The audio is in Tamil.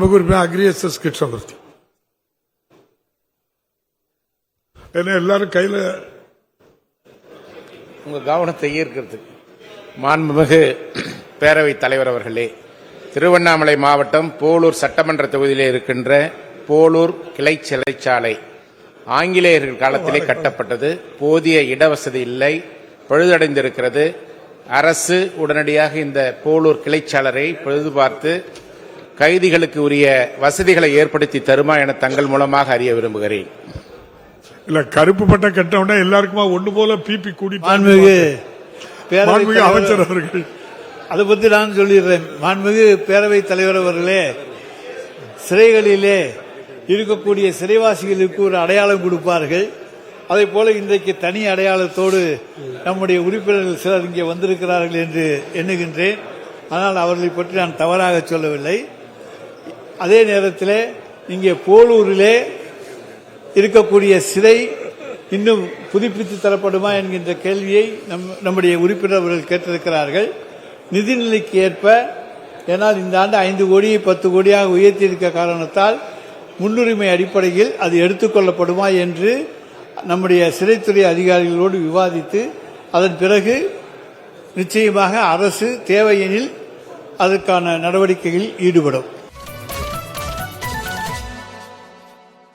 மாண்புமிகு உறுப்பினர் அக்ரியசஸ் கிருஷ்ணமூர்த்தி. ஏன்னா எல்லாரும் கையில உங்க கவனத்தை ஈர்க்கிறதுக்கு மாண்புமிகு பேரவைத் தலைவர் அவர்களே, திருவண்ணாமலை மாவட்டம் போலூர் சட்டமன்ற தொகுதியிலே இருக்கின்ற போலூர் கிளை சிறைச்சாலை ஆங்கிலேயர்கள் காலத்திலே கட்டப்பட்டது. போதிய இடவசதி இல்லை, பழுதடைந்திருக்கிறது. அரசு உடனடியாக இந்த போலூர் கிளைச்சாளரை பழுது பார்த்து கைதிகளுக்கு உரிய வசதிகளை ஏற்படுத்தி தருமா என தங்கள் மூலமாக அறிய விரும்புகிறேன். இல்ல, கருப்பு பட்டை கட்டவுடனே எல்லாருக்குமா ஒண்ணு போல பிபி கூடி அமைச்சர் அவர்கள் அதை பத்தி நான் சொல்லிடுறேன். மாண்புமிகு பேரவைத் தலைவர் அவர்களே, சிறைகளிலே இருக்கக்கூடிய சிறைவாசிகளுக்கு ஒரு அடையாளம் கொடுப்பார்கள். அதே போல இன்றைக்கு தனி அடையாளத்தோடு நம்முடைய உறுப்பினர்கள் சிலர் இங்கே வந்திருக்கிறார்கள் என்று எண்ணுகின்றேன். ஆனால் அவர்களை பற்றி நான் தவறாக சொல்லவில்லை. அதே நேரத்தில் இங்கே போலூரிலே இருக்கக்கூடிய சிறை இன்னும் புதுப்பித்து தரப்படுமா என்கின்ற கேள்வியை நம்முடைய உறுப்பினர் அவர்கள் கேட்டிருக்கிறார்கள். நிதிநிலைக்கு ஏற்ப, ஏனால் இந்த ஆண்டு 5 கோடியை 10 கோடியாக உயர்த்தியிருக்க காரணத்தால் முன்னுரிமை அடிப்படையில் அது எடுத்துக்கொள்ளப்படுமா என்று நம்முடைய சிறைத்துறை அதிகாரிகளோடு விவாதித்து அதன் பிறகு நிச்சயமாக அரசு தேவையெனில் அதற்கான நடவடிக்கைகளில் ஈடுபடும்.